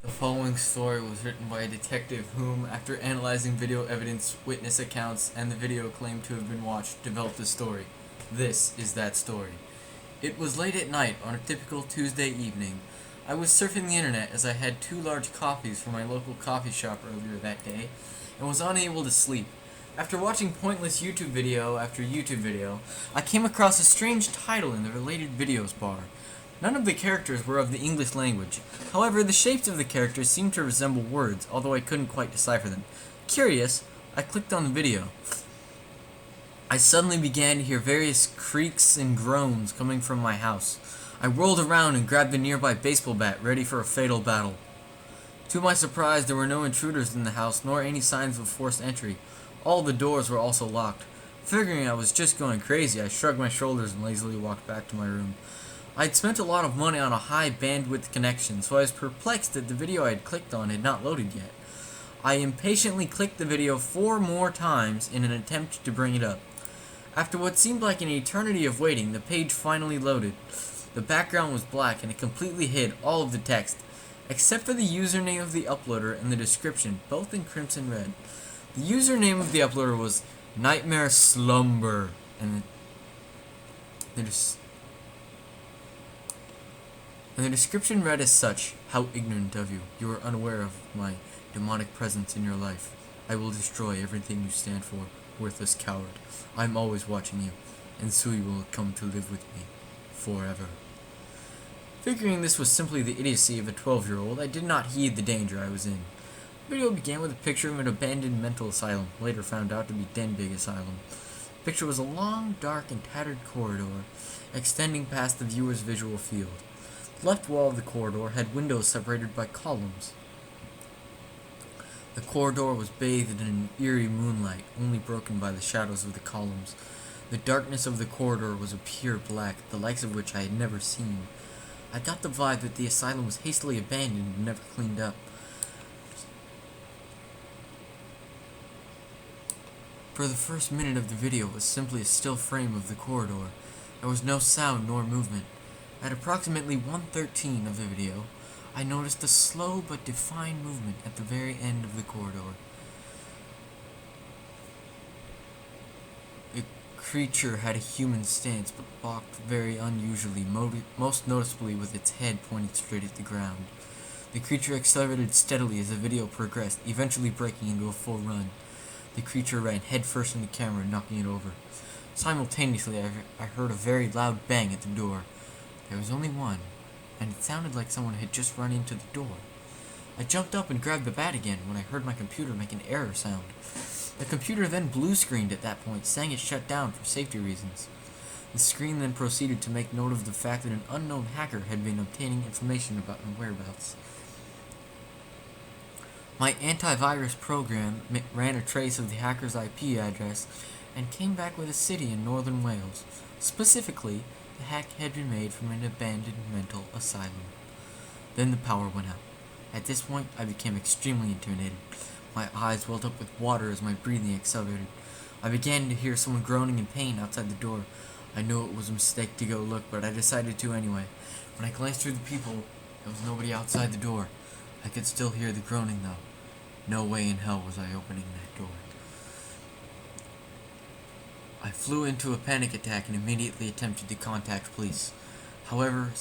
The following story was written by a detective whom, after analyzing video evidence, witness accounts, and the video claimed to have been watched, developed a story. This is that story. It was late at night on a typical Tuesday evening. I was surfing the internet as I had 2 large coffees from my local coffee shop earlier that day, and was unable to sleep. After watching pointless YouTube video after YouTube video, I came across a strange title in the related videos bar. None of the characters were of the English language. However, the shapes of the characters seemed to resemble words, although I couldn't quite decipher them. Curious, I clicked on the video. I suddenly began to hear various creaks and groans coming from my house. I whirled around and grabbed the nearby baseball bat, ready for a fatal battle. To my surprise, there were no intruders in the house, nor any signs of forced entry. All the doors were also locked. Figuring I was just going crazy, I shrugged my shoulders and lazily walked back to my room. I had spent a lot of money on a high bandwidth connection, so I was perplexed that the video I had clicked on had not loaded yet. I impatiently clicked the video 4 more times in an attempt to bring it up. After what seemed like an eternity of waiting, the page finally loaded. The background was black and it completely hid all of the text, except for the username of the uploader and the description, both in crimson red. The username of the uploader was Nightmare Slumber, and the description read as such: "How ignorant of you. You are unaware of my demonic presence in your life. I will destroy everything you stand for, worthless coward. I am always watching you, and so you will come to live with me forever." Figuring this was simply the idiocy of a 12-year-old, I did not heed the danger I was in. The video began with a picture of an abandoned mental asylum, later found out to be Denbigh Asylum. The picture was a long, dark, and tattered corridor, extending past the viewer's visual field. The left wall of the corridor had windows separated by columns. The corridor was bathed in an eerie moonlight, only broken by the shadows of the columns. The darkness of the corridor was a pure black, the likes of which I had never seen. I got the vibe that the asylum was hastily abandoned and never cleaned up. For the first minute of the video was simply a still frame of the corridor. There was no sound nor movement. At approximately 1:13 of the video, I noticed a slow but defined movement at the very end of the corridor. The creature had a human stance, but walked very unusually, most noticeably with its head pointed straight at the ground. The creature accelerated steadily as the video progressed, eventually breaking into a full run. The creature ran headfirst in the camera, knocking it over. Simultaneously, I heard a very loud bang at the door. There was only one, and it sounded like someone had just run into the door. I jumped up and grabbed the bat again when I heard my computer make an error sound. The computer then blue-screened at that point, saying it shut down for safety reasons. The screen then proceeded to make note of the fact that an unknown hacker had been obtaining information about my whereabouts. My antivirus program ran a trace of the hacker's IP address and came back with a city in northern Wales. Specifically, the hack had been made from an abandoned mental asylum. Then the power went out. At this point, I became extremely intimidated. My eyes welled up with water as my breathing accelerated. I began to hear someone groaning in pain outside the door. I knew it was a mistake to go look, but I decided to anyway. When I glanced through the peephole, there was nobody outside the door. I could still hear the groaning, though. No way in hell was I opening that door. I flew into a panic attack and immediately attempted to contact police. However,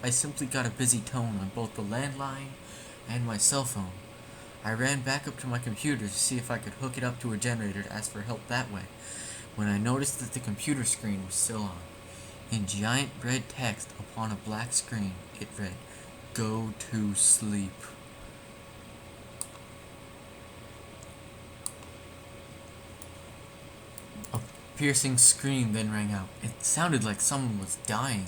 I simply got a busy tone on both the landline and my cell phone. I ran back up to my computer to see if I could hook it up to a generator to ask for help that way, when I noticed that the computer screen was still on. In giant red text upon a black screen, it read, "Go to sleep." A piercing scream then rang out. It sounded like someone was dying.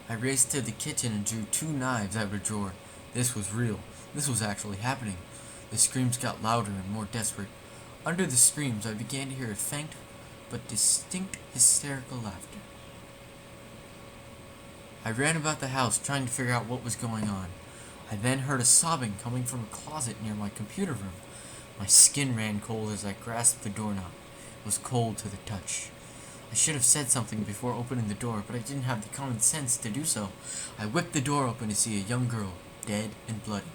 I raced to the kitchen and drew 2 knives out of a drawer. This was real. This was actually happening. The screams got louder and more desperate. Under the screams, I began to hear a faint but distinct hysterical laughter. I ran about the house trying to figure out what was going on. I then heard a sobbing coming from a closet near my computer room. My skin ran cold as I grasped the doorknob. It was cold to the touch. I should have said something before opening the door, but I didn't have the common sense to do so. I whipped the door open to see a young girl, dead and bloody.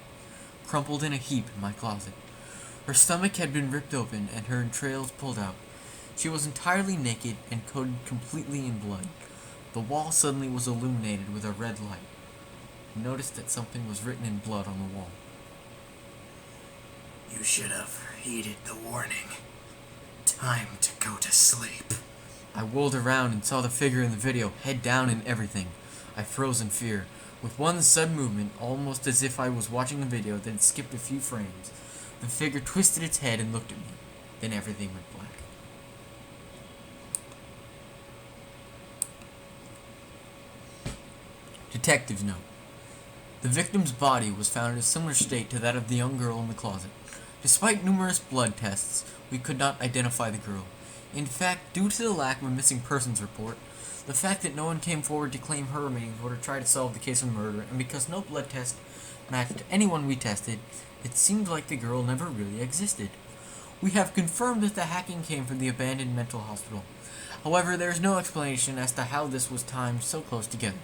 crumpled in a heap in my closet. Her stomach had been ripped open and her entrails pulled out. She was entirely naked and coated completely in blood. The wall suddenly was illuminated with a red light. I noticed that something was written in blood on the wall. You should have heeded the warning. Time to go to sleep. I whirled around and saw the figure in the video, head down and everything. I froze in fear. With one sudden movement, almost as if I was watching a video that had skipped a few frames, the figure twisted its head and looked at me. Then everything went black. Detective's note. The victim's body was found in a similar state to that of the young girl in the closet. Despite numerous blood tests, we could not identify the girl. In fact, due to the lack of a missing persons report, the fact that no one came forward to claim her remains or to try to solve the case of murder, and because no blood test matched anyone we tested, it seemed like the girl never really existed. We have confirmed that the hacking came from the abandoned mental hospital. However, there is no explanation as to how this was timed so close together.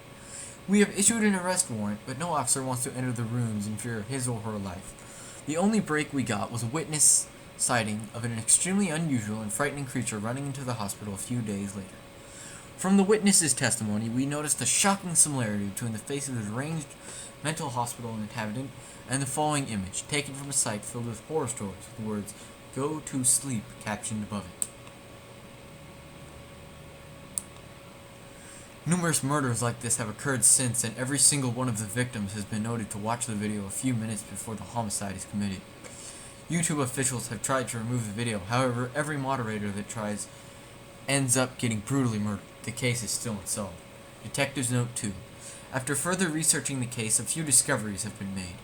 We have issued an arrest warrant, but no officer wants to enter the rooms in fear of his or her life. The only break we got was a witness sighting of an extremely unusual and frightening creature running into the hospital a few days later. From the witness's testimony, we noticed a shocking similarity between the face of the deranged mental hospital inhabitant and the following image, taken from a site filled with horror stories with the words, "Go to sleep," captioned above it. Numerous murders like this have occurred since, and every single one of the victims has been noted to watch the video a few minutes before the homicide is committed. YouTube officials have tried to remove the video, however, every moderator that tries ends up getting brutally murdered. The case is still unsolved. Detective's Note 2. After further researching the case, a few discoveries have been made.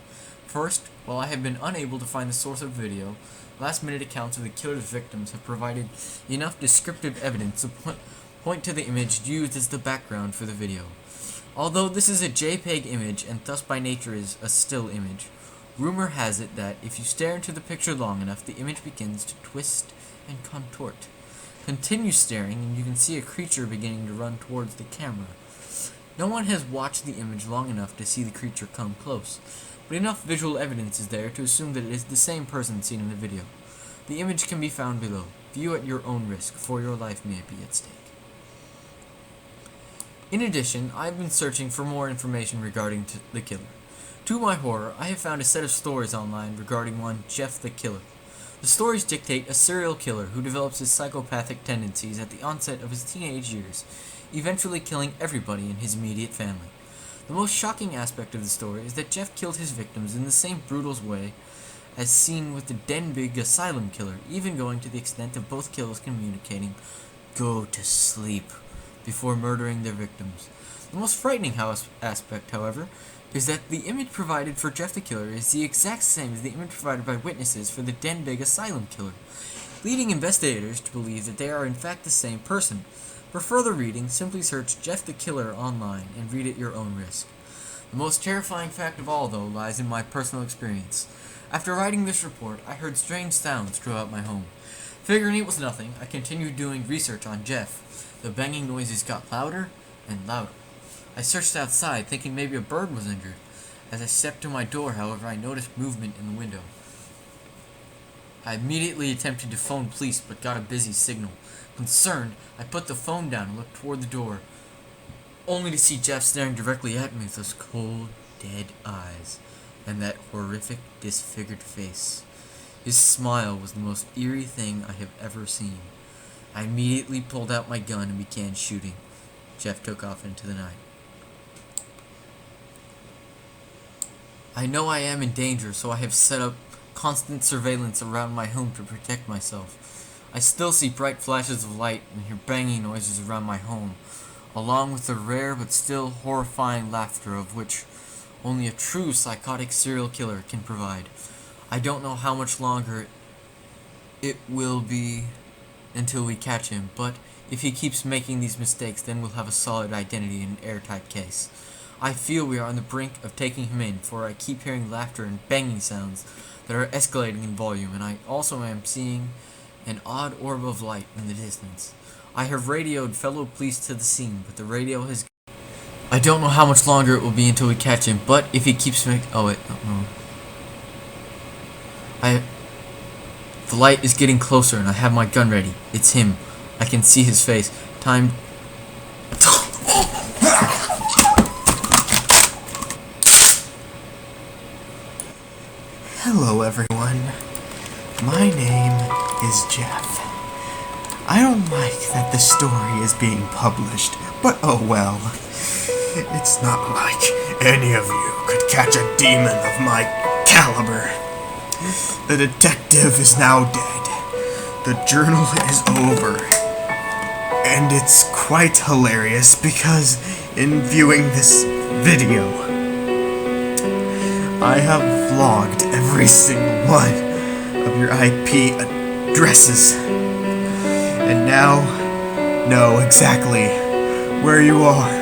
First, while I have been unable to find the source of video, last-minute accounts of the killer's victims have provided enough descriptive evidence to point to the image used as the background for the video. Although this is a JPEG image and thus by nature is a still image, rumor has it that if you stare into the picture long enough, the image begins to twist and contort. Continue staring and you can see a creature beginning to run towards the camera. No one has watched the image long enough to see the creature come close, but enough visual evidence is there to assume that it is the same person seen in the video. The image can be found below. View at your own risk, for your life may be at stake. In addition, I have been searching for more information regarding the killer. To my horror, I have found a set of stories online regarding one Jeff the Killer. The stories dictate a serial killer who develops his psychopathic tendencies at the onset of his teenage years, eventually killing everybody in his immediate family. The most shocking aspect of the story is that Jeff killed his victims in the same brutal way as seen with the Denbigh asylum killer, even going to the extent of both killers communicating, "Go to sleep," before murdering their victims. The most frightening aspect, however, is that the image provided for Jeff the Killer is the exact same as the image provided by witnesses for the Denbigh asylum killer, leading investigators to believe that they are in fact the same person. For further reading, simply search Jeff the Killer online and read at your own risk. The most terrifying fact of all, though, lies in my personal experience. After writing this report, I heard strange sounds throughout my home. Figuring it was nothing, I continued doing research on Jeff. The banging noises got louder and louder. I searched outside, thinking maybe a bird was injured. As I stepped to my door, however, I noticed movement in the window. I immediately attempted to phone police, but got a busy signal. Concerned, I put the phone down and looked toward the door, only to see Jeff staring directly at me with those cold, dead eyes, and that horrific, disfigured face. His smile was the most eerie thing I have ever seen. I immediately pulled out my gun and began shooting. Jeff took off into the night. I know I am in danger, so I have set up constant surveillance around my home to protect myself. I still see bright flashes of light and hear banging noises around my home, along with the rare but still horrifying laughter of which only a true psychotic serial killer can provide. I don't know how much longer it will be until we catch him, but if he keeps making these mistakes, then we'll have a solid identity in an airtight case. I feel we are on the brink of taking him in, for I keep hearing laughter and banging sounds that are escalating in volume, and I also am seeing an odd orb of light in the distance. I have radioed fellow police to the scene, but the radio has... I don't know how much longer it will be until we catch him, but if he keeps making... The light is getting closer and I have my gun ready. It's him. I can see his face. Time... Hello, everyone. My name is Jeff. I don't like that the story is being published, but oh well. It's not like any of you could catch a demon of my caliber. The detective is now dead. The journal is over. And it's quite hilarious because in viewing this video, I have vlogged every single one of your IP addresses, and now know exactly where you are.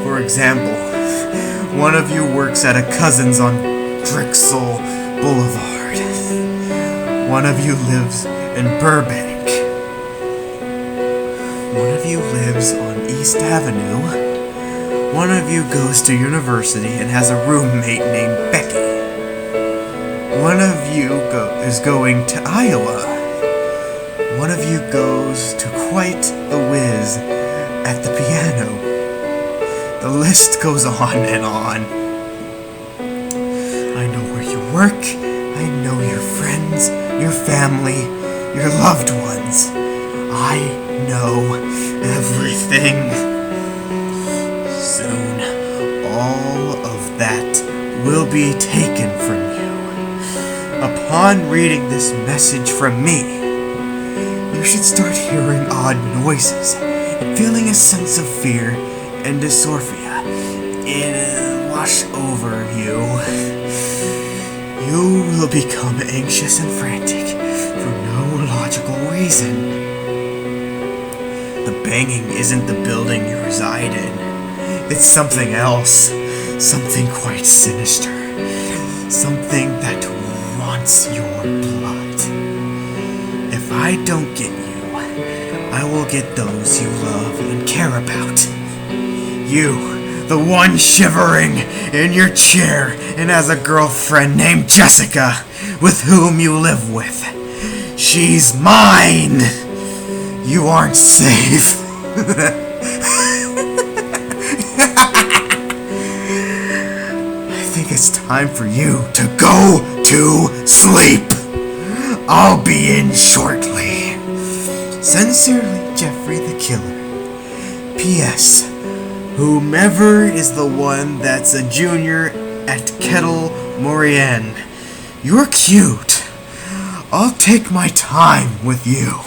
For example, one of you works at a cousin's on Drexel Boulevard. One of you lives in Burbank. One of you lives on East Avenue. One of you goes to university and has a roommate named Becky. One of you is going to Iowa. One of you goes to quite the whiz at the piano. The list goes on and on. I know where you work. I know your friends, your family, your loved ones. I know everything. Soon, all of that will be taken from you. Upon reading this message from me, you should start hearing odd noises and feeling a sense of fear and dysphoria wash over you. You will become anxious and frantic for no logical reason. The banging isn't the building you reside in. It's something else. Something quite sinister. Something that wants your blood. If I don't get you, I will get those you love and care about. You, the one shivering in your chair and has a girlfriend named Jessica, with whom you live with. She's mine! You aren't safe. I think it's time for you to go to sleep. I'll be in shortly. Sincerely, Jeffrey the Killer. P.S. Whomever is the one that's a junior at Kettle Moraine, you're cute. I'll take my time with you.